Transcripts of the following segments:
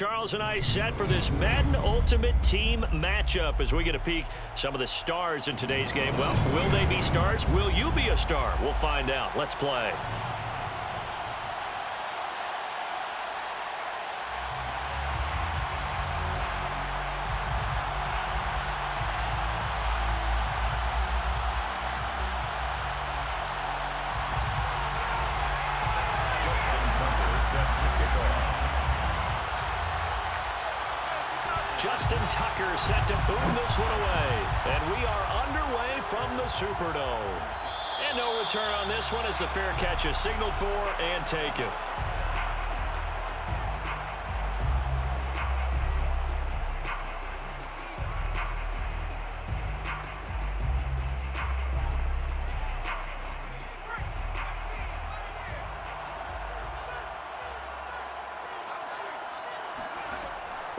Charles and I set for this Madden Ultimate Team matchup as we get a peek some of the stars in today's game. Well, will they be stars? Will you be a star? We'll find out. Let's play. Justin Tucker set to boom this one away. And we are underway from the Superdome. And no return on this one as the fair catch is signaled for and taken.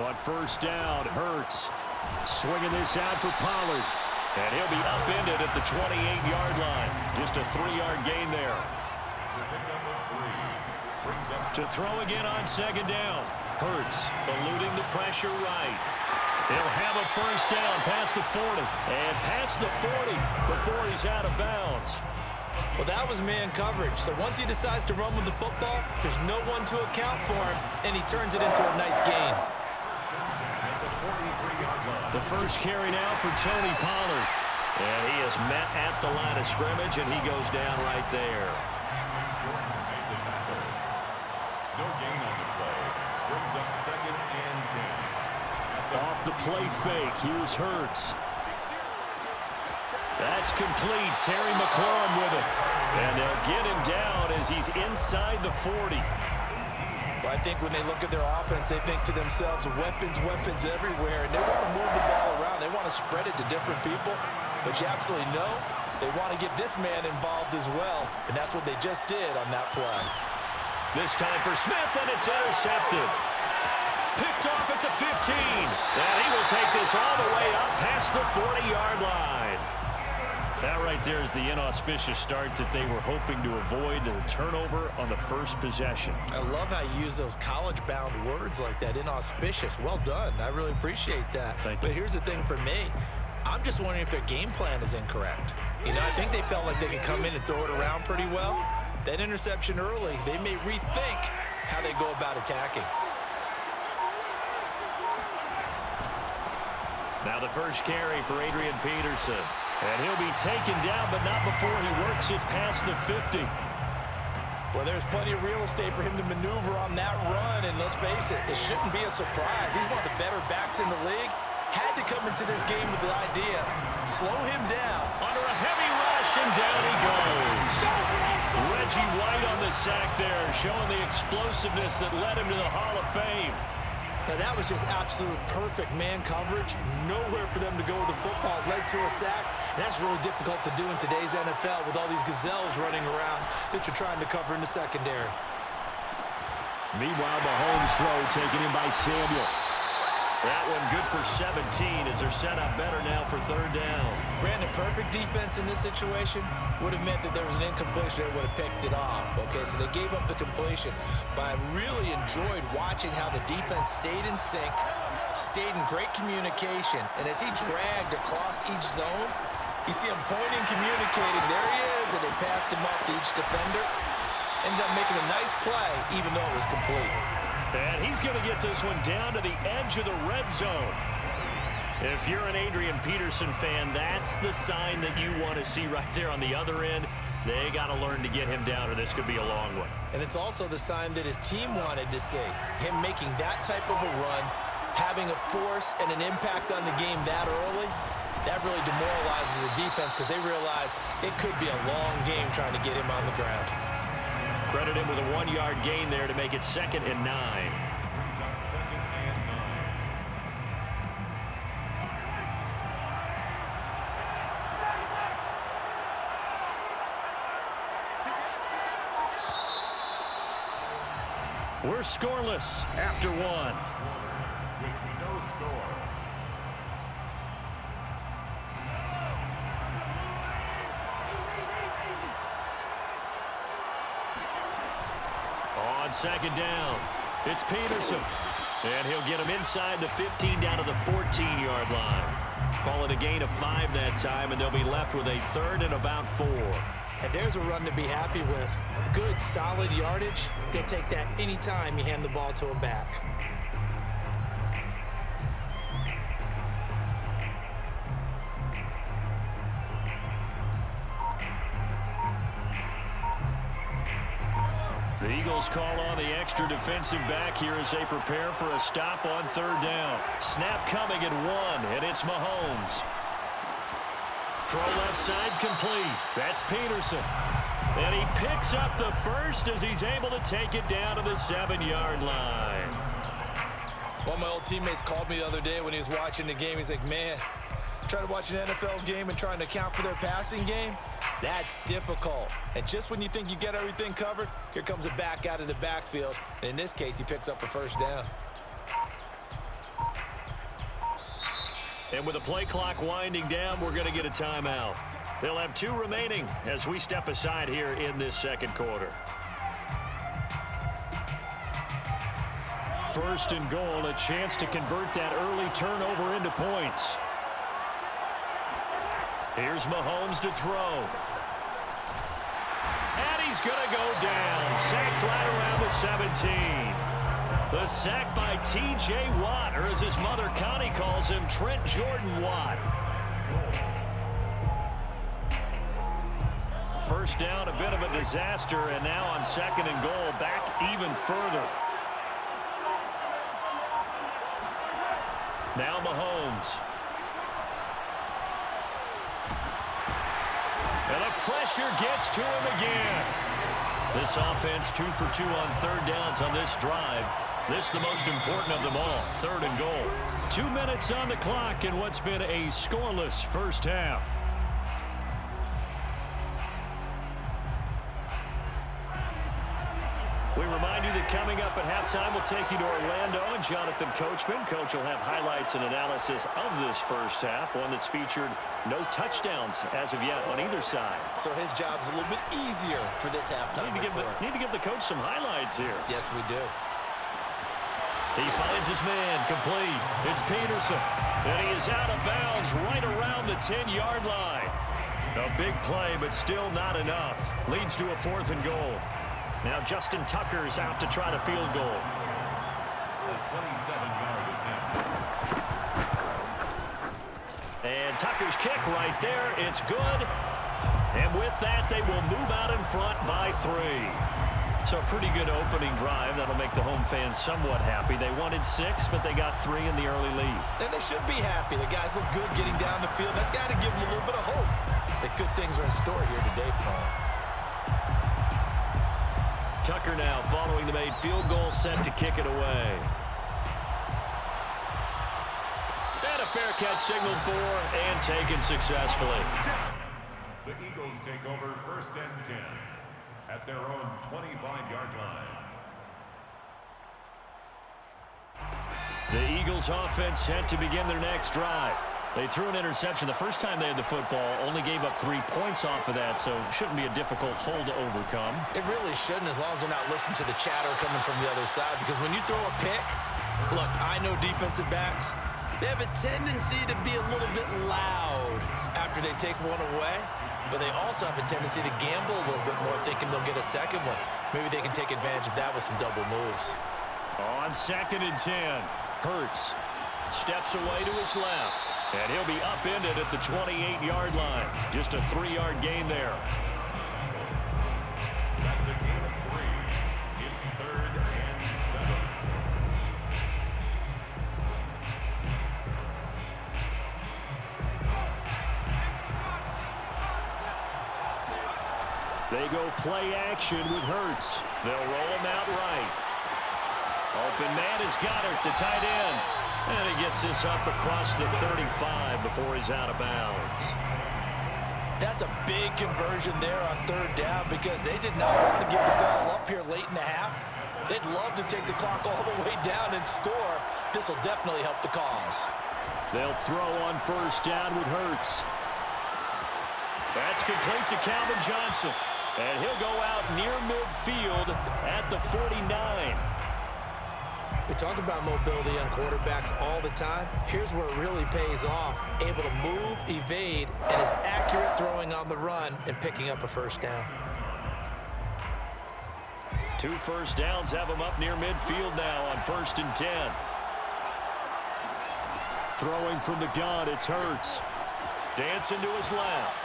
On first down, Hurts swinging this out for Pollard. And he'll be upended at the 28-yard line. Just a 3-yard gain there. To throw again on second down. Hurts eluding the pressure right. He'll have a first down past the 40. And past the 40 before he's out of bounds. Well, that was man coverage. So once he decides to run with the football, there's no one to account for him, and he turns it into a nice gain. The first carry now for Tony Pollard. And he is met at the line of scrimmage, and he goes down right there. No gain on the play. Brings up 2nd and 10. Off the play fake, here's Hurts. That's complete. Terry McLaurin with it. And they'll get him down as he's inside the 40. Well, I think when they look at their offense, they think to themselves, weapons, weapons everywhere. And they want to move the ball around. They want to spread it to different people. But you absolutely know they want to get this man involved as well. And that's what they just did on that play. This time for Smith, and it's intercepted. Picked off at the 15. And he will take this all the way up past the 40-yard line. That right there is the inauspicious start that they were hoping to avoid, the turnover on the first possession. I love how you use those college-bound words like that, inauspicious. Well done. I really appreciate that. Thank you. But you. Here's the thing for me. I'm just wondering if their game plan is incorrect. You know, I think they felt like they could come in and throw it around pretty well. That interception early, they may rethink how they go about attacking. Now the first carry for Adrian Peterson. And he'll be taken down, but not before he works it past the 50. Well, there's plenty of real estate for him to maneuver on that run, and let's face it, it shouldn't be a surprise. He's one of the better backs in the league. Had to come into this game with the idea, slow him down. Under a heavy rush, and down he goes. Reggie White on the sack there, showing the explosiveness that led him to the Hall of Fame. Now, that was just absolute perfect man coverage. Nowhere for them to go with the football. Led to a sack. And that's really difficult to do in today's NFL with all these gazelles running around that you're trying to cover in the secondary. Meanwhile, Mahomes' throw taken in by Samuel. That one good for 17 as they're set up better now for third down. Brandon, perfect defense in this situation would have meant that there was an incompletion that would have picked it off. Okay, so they gave up the completion. But I really enjoyed watching how the defense stayed in sync, stayed in great communication, and as he dragged across each zone, you see him pointing, communicating. There he is, and they passed him up to each defender. Ended up making a nice play, even though it was complete. And he's going to get this one down to the edge of the red zone. If you're an Adrian Peterson fan, that's the sign that you want to see right there on the other end. They got to learn to get him down, or this could be a long one. And it's also the sign that his team wanted to see. Him making that type of a run, having a force and an impact on the game that early, that really demoralizes the defense because they realize it could be a long game trying to get him on the ground. Credit him with a 1-yard gain there to make it 2nd and 9. Brings up 2nd and 9. We're scoreless after one. With no score. On second down, it's Peterson. And he'll get him inside the 15 down to the 14-yard line. Call it a gain of 5 that time, and they'll be left with a 3rd and about 4. And there's a run to be happy with. Good, solid yardage. He'll take that anytime you hand the ball to a back. The Eagles call on the extra defensive back here as they prepare for a stop on 3rd down. Snap coming at 1, and it's Mahomes. Throw left side complete. That's Peterson. And he picks up the first as he's able to take it down to the 7-yard line. One of my old teammates called me the other day when he was watching the game. He's like, man, trying to watch an NFL game and trying to account for their passing game, that's difficult. And just when you think you get everything covered, here comes a back out of the backfield. And in this case, he picks up a 1st down. And with the play clock winding down, we're going to get a timeout. They'll have 2 remaining as we step aside here in this 2nd quarter. 1st and goal, a chance to convert that early turnover into points. Here's Mahomes to throw. And he's going to go down. Sacked right around the 17. The sack by T.J. Watt, or as his mother Connie calls him, Trent Jordan Watt. 1st down, a bit of a disaster, and now on 2nd and goal, back even further. Now Mahomes. And the pressure gets to him again. This offense 2 for 2 on 3rd downs on this drive. This is the most important of them all, 3rd and goal. 2 minutes on the clock in what's been a scoreless first half. We remind you that coming up at halftime, we'll take you to Orlando and Jonathan Coachman. Coach will have highlights and analysis of this first half, one that's featured no touchdowns as of yet on either side. So his job's a little bit easier for this halftime. Need to give the coach some highlights here. Yes, we do. He finds his man complete. It's Peterson. And he is out of bounds right around the 10-yard line. A big play, but still not enough. Leads to a 4th and goal. Now Justin Tucker's out to try the field goal. A 27-yard attempt. And Tucker's kick right there. It's good. And with that, they will move out in front by 3. So a pretty good opening drive. That'll make the home fans somewhat happy. They wanted 6, but they got 3 in the early lead. And they should be happy. The guys look good getting down the field. That's got to give them a little bit of hope that good things are in store here today for them. Tucker now following the made field goal, set to kick it away. And a fair catch signaled for and taken successfully. The Eagles take over 1st and 10 at their own 25-yard line. The Eagles offense set to begin their next drive. They threw an interception the first time they had the football, only gave up 3 points off of that, so it shouldn't be a difficult hole to overcome. It really shouldn't, as long as they're not listening to the chatter coming from the other side, because when you throw a pick, look, I know defensive backs, they have a tendency to be a little bit loud after they take one away, but they also have a tendency to gamble a little bit more, thinking they'll get a second one. Maybe they can take advantage of that with some double moves. On 2nd and 10, Hurts steps away to his left. And he'll be upended at the 28-yard line. Just a 3-yard gain there. That's a gain of 3. It's 3rd and 7. They go play action with Hurts. They'll roll him out right. Open man is Goddard, the tight end. And he gets this up across the 35 before he's out of bounds. That's a big conversion there on 3rd down because they did not want to give the ball up here late in the half. They'd love to take the clock all the way down and score. This will definitely help the cause. They'll throw on 1st down with Hurts. That's complete to Calvin Johnson. And he'll go out near midfield at the 49. We talk about mobility on quarterbacks all the time. Here's where it really pays off. Able to move, evade, and is accurate throwing on the run and picking up a first down. 2 first downs have him up near midfield now on 1st and 10. Throwing from the gun, it's Hurts. Dancing to his left.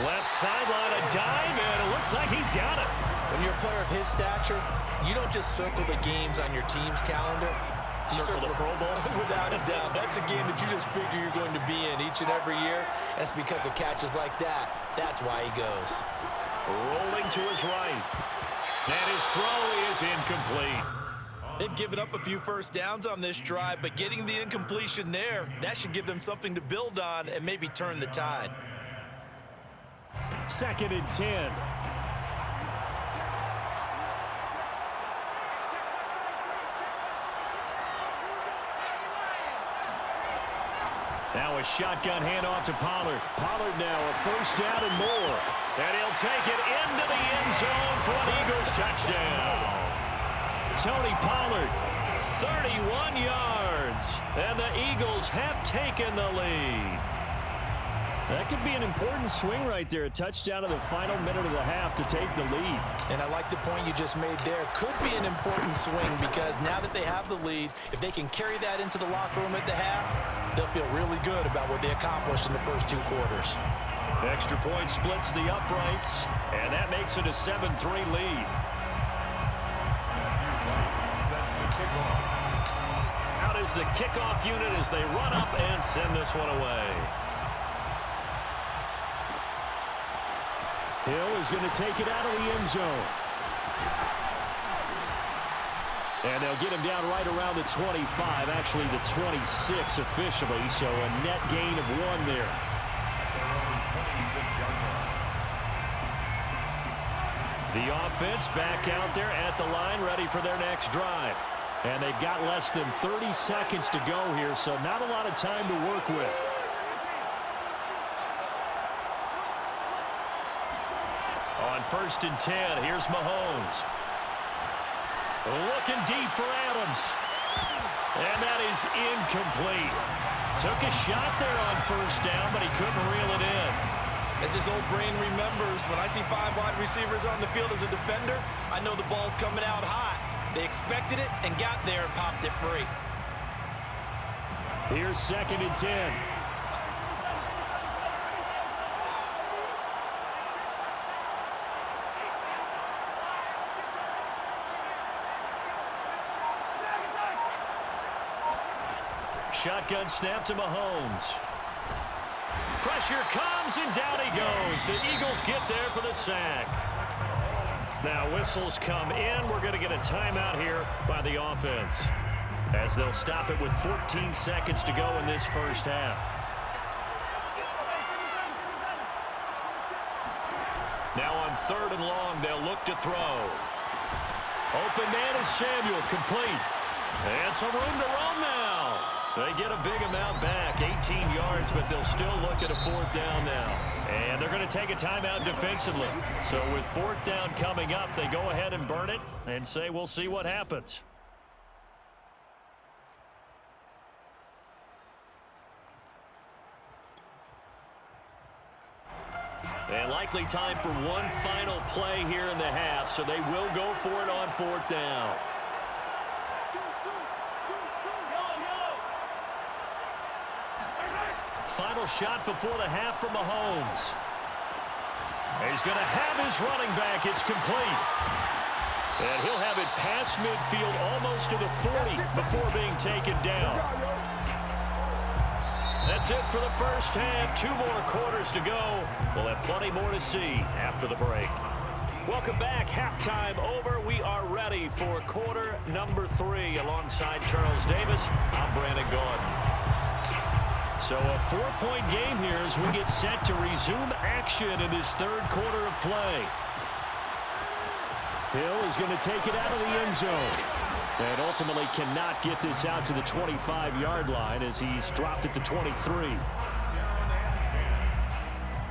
Left sideline, a dive, and it looks like he's got it. When you're a player of his stature, you don't just circle the games on your team's calendar. You Circle the Pro Bowl? Without a doubt. That's a game that you just figure you're going to be in each and every year. And it's because of catches like that. That's why he goes. Rolling to his right. And his throw is incomplete. They've given up a few first downs on this drive, but getting the incompletion there, that should give them something to build on and maybe turn the tide. 2nd and 10. Now a shotgun handoff to Pollard. Pollard now a first down and more. And he'll take it into the end zone for an Eagles touchdown. Tony Pollard, 31 yards. And the Eagles have taken the lead. That could be an important swing right there. A touchdown in the final minute of the half to take the lead. And I like the point you just made there. Could be an important swing because now that they have the lead, if they can carry that into the locker room at the half, they'll feel really good about what they accomplished in the first 2 quarters. Extra point splits the uprights, and that makes it a 7-3 lead. Set to kick off. Out is the kickoff unit as they run up and send this one away. Hill is going to take it out of the end zone. And they'll get him down right around the 25, actually the 26 officially, so a net gain of 1 there. Their own 26-yard line. The offense back out there at the line, ready for their next drive. And they've got less than 30 seconds to go here, so not a lot of time to work with. On 1st and 10, here's Mahomes. Looking deep for Adams. And that is incomplete. Took a shot there on 1st down, but he couldn't reel it in. As his old brain remembers, when I see 5 wide receivers on the field as a defender, I know the ball's coming out hot. They expected it and got there and popped it free. Here's 2nd and 10. Shotgun snap to Mahomes. Pressure comes, and down he goes. The Eagles get there for the sack. Now whistles come in. We're going to get a timeout here by the offense, as they'll stop it with 14 seconds to go in this first half. Now on 3rd and long, they'll look to throw. Open man is Samuel, complete. And some room to roam now. They get a big amount back, 18 yards, but they'll still look at a 4th down now. And they're going to take a timeout defensively. So with 4th down coming up, they go ahead and burn it and say, we'll see what happens. And likely time for one final play here in the half, so they will go for it on 4th down. Final shot before the half from Mahomes. He's going to have his running back. It's complete. And he'll have it past midfield almost to the 40 before being taken down. That's it for the first half. 2 more quarters to go. We'll have plenty more to see after the break. Welcome back. Halftime over. We are ready for quarter number 3. Alongside Charles Davis, I'm Brandon Gordon. So a 4-point game here as we get set to resume action in this 3rd quarter of play. Hill is going to take it out of the end zone. And ultimately cannot get this out to the 25-yard line as he's dropped it to 23.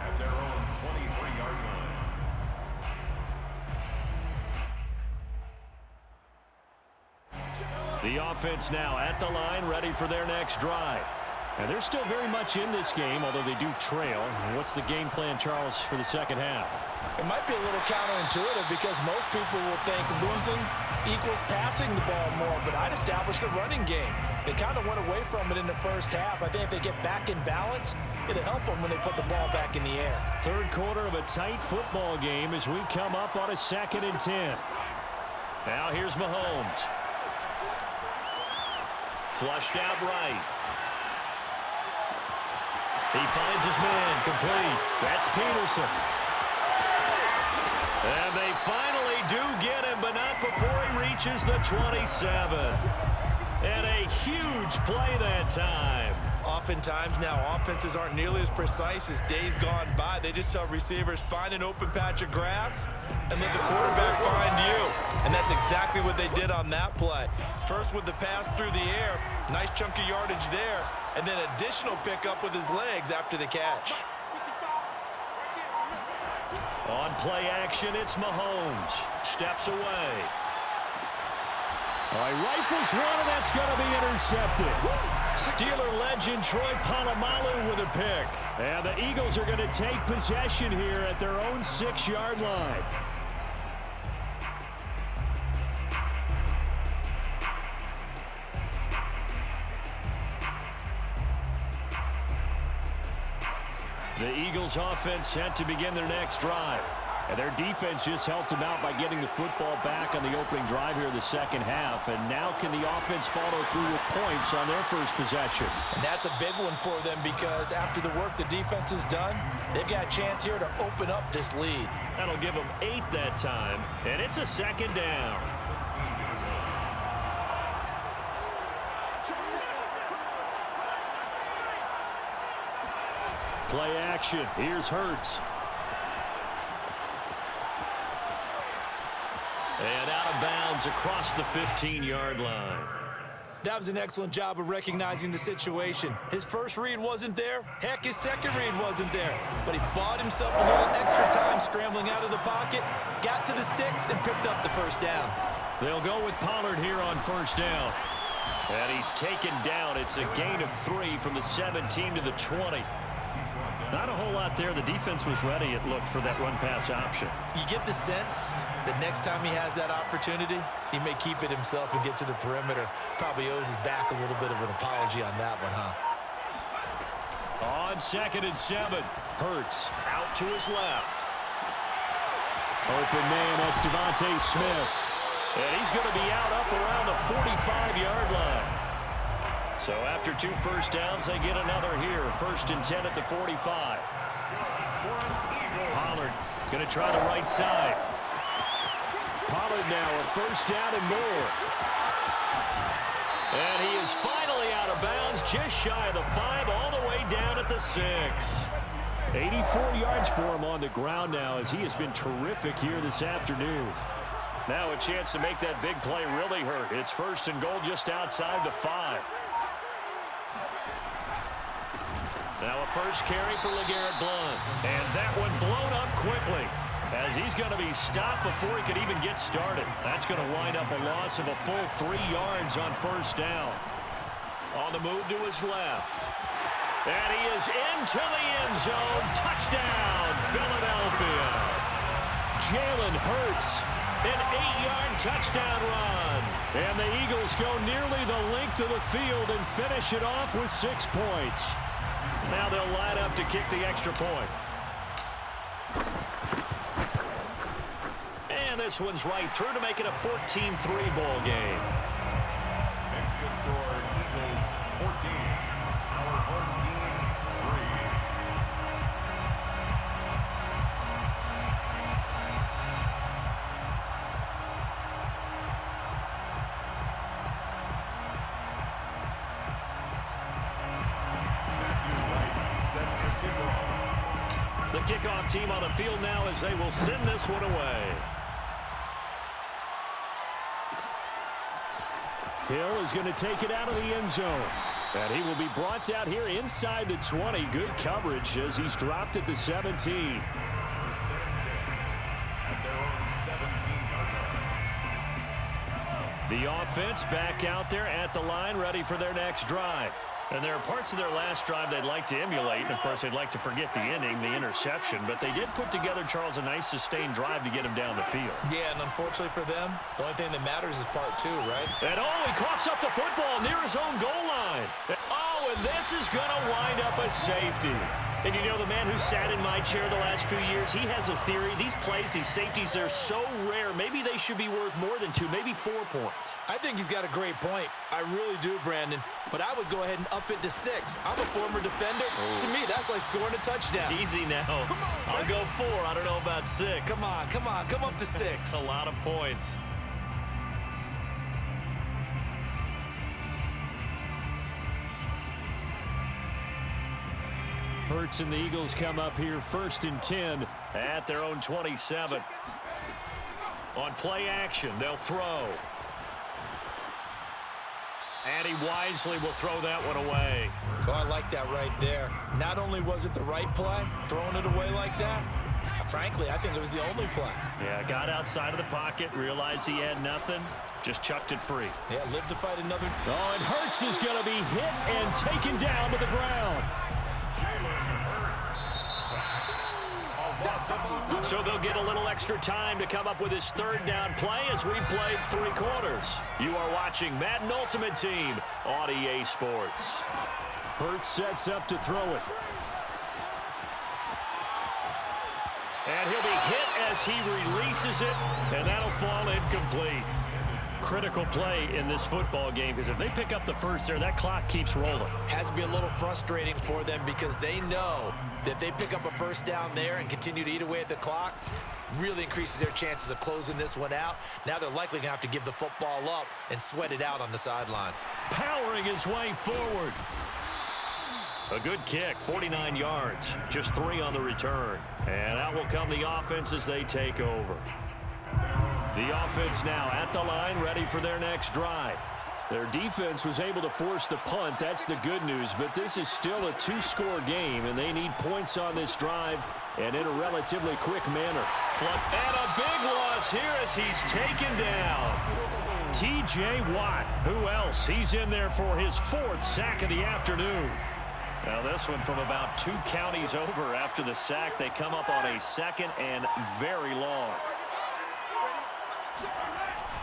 At their own 23-yard line. The offense now at the line, ready for their next drive. And they're still very much in this game, although they do trail. What's the game plan, Charles, for the second half? It might be a little counterintuitive because most people will think losing equals passing the ball more, but I'd establish the running game. They kind of went away from it in the first half. I think if they get back in balance, it'll help them when they put the ball back in the air. Third quarter of a tight football game as we come up on a 2nd and 10. Now here's Mahomes. Flushed out right. He finds his man, complete. That's Peterson. And they finally do get him, but not before he reaches the 27. And a huge play that time. Oftentimes now, offenses aren't nearly as precise as days gone by. They just tell receivers, find an open patch of grass and let the quarterback find you. And that's exactly what they did on that play. First with the pass through the air, nice chunk of yardage there, and then additional pickup with his legs after the catch. On play action, it's Mahomes. Steps away. All right, rifles one, and that's going to be intercepted. Steeler legend Troy Polamalu with a pick. And the Eagles are going to take possession here at their own 6-yard line. The Eagles offense set to begin their next drive. And their defense just helped them out by getting the football back on the opening drive here in the second half. And now can the offense follow through with points on their first possession? And that's a big one for them because after the work the defense has done, they've got a chance here to open up this lead. That'll give them 8 that time. And it's a 2nd down. Play action. Here's Hurts. And out of bounds across the 15-yard line. That was an excellent job of recognizing the situation. His first read wasn't there. Heck, his second read wasn't there. But he bought himself a little extra time scrambling out of the pocket, got to the sticks, and picked up the first down. They'll go with Pollard here on first down. And he's taken down. It's a gain of 3 from the 17 to the 20. Not a whole lot there. The defense was ready, it looked, for that run-pass option. You get the sense that next time he has that opportunity, he may keep it himself and get to the perimeter. Probably owes his back a little bit of an apology on that one, huh? On 2nd and 7, Hurts out to his left. Open man, that's Devontae Smith. And he's going to be out up around the 45-yard line. So after 2 first downs, they get another here. 1st and 10 at the 45. Pollard going to try the right side. Pollard now a first down and more. And he is finally out of bounds, just shy of the 5, all the way down at the 6. 84 yards for him on the ground now as he has been terrific here this afternoon. Now a chance to make that big play really hurt. It's 1st and goal just outside the 5. Now a first carry for LeGarrette Blount. And that one blown up quickly as he's going to be stopped before he could even get started. That's going to wind up a loss of a full 3 yards on first down. On the move to his left. And he is into the end zone. Touchdown, Philadelphia. Jalen Hurts, an 8-yard touchdown run. And the Eagles go nearly the length of the field and finish it off with 6 points. Now they'll line up to kick the extra point. And this one's right through to make it a 14-3 ball game. Makes the score Eagles 14, our home team 3. The kickoff team on the field now as they will send this one away. Hill is going to take it out of the end zone. And he will be brought out here inside the 20. Good coverage as he's dropped at the 17. First and 10 at their own 17-yard line. The offense back out there at the line, ready for their next drive. And there are parts of their last drive they'd like to emulate. And, of course, they'd like to forget the ending, the interception. But they did put together, Charles, a nice sustained drive to get him down the field. Yeah, and unfortunately for them, the only thing that matters is part two, right? And, he coughs up the football near his own goal line. And this is going to wind up a safety. And you know, the man who sat in my chair the last few years, he has a theory. These plays, these safeties, they're so rare. Maybe they should be worth more than 2, maybe 4 points. I think he's got a great point. I really do, Brandon. But I would go ahead and up it to 6. I'm a former defender. Oh. To me, that's like scoring a touchdown. Easy now. I'll go 4. I don't know about 6. Come on. Come up to 6. A lot of points. Hurts and the Eagles come up here 1st and 10 at their own 27. On play action, they'll throw. And he wisely will throw that one away. Oh, I like that right there. Not only was it the right play, throwing it away like that, frankly, I think it was the only play. Yeah, got outside of the pocket, realized he had nothing, just chucked it free. Yeah, lived to fight another. Oh, and Hurts is going to be hit and taken down to the ground. So they'll get a little extra time to come up with his 3rd down play as we played 3 quarters. You are watching Madden Ultimate Team on EA Sports. Hurts sets up to throw it. And he'll be hit as he releases it, and that'll fall incomplete. Critical play in this football game, because if they pick up the first there, that clock keeps rolling. Has to be a little frustrating for them because they know that if they pick up a first down there and continue to eat away at the clock, really increases their chances of closing this one out. Now they're likely going to have to give the football up and sweat it out on the sideline. Powering his way forward. A good kick, 49 yards, just 3 on the return. And out will come the offense as they take over. The offense now at the line, ready for their next drive. Their defense was able to force the punt. That's the good news, but this is still a 2-score game, and they need points on this drive and in a relatively quick manner. And a big loss here as he's taken down. T.J. Watt, who else? He's in there for his 4th sack of the afternoon. Now this one from about 2 counties over after the sack. They come up on a 2nd and very long.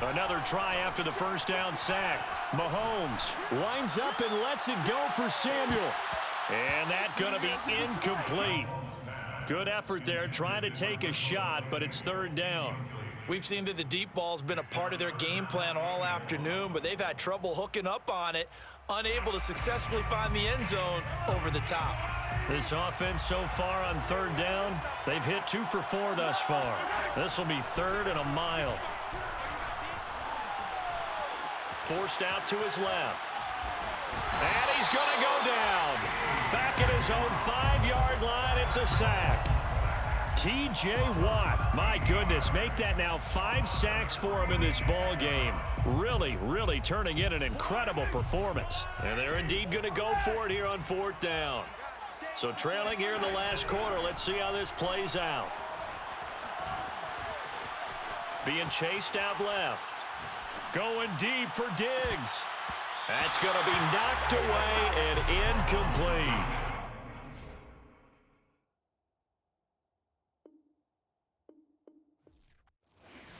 Another try after the first down sack. Mahomes winds up and lets it go for Samuel. And that's going to be incomplete. Good effort there, trying to take a shot, but it's 3rd down. We've seen that the deep ball's been a part of their game plan all afternoon, but they've had trouble hooking up on it, unable to successfully find the end zone over the top. This offense so far on 3rd down, they've hit 2 for 4 thus far. This will be 3rd and a mile. Forced out to his left. And he's going to go down. Back at his own 5-yard line, it's a sack. T.J. Watt, my goodness, make that now 5 sacks for him in this ball game. Really, really turning in an incredible performance. And they're indeed going to go for it here on 4th down. So trailing here in the last quarter, let's see how this plays out. Being chased out left. Going deep for Diggs. That's going to be knocked away and incomplete.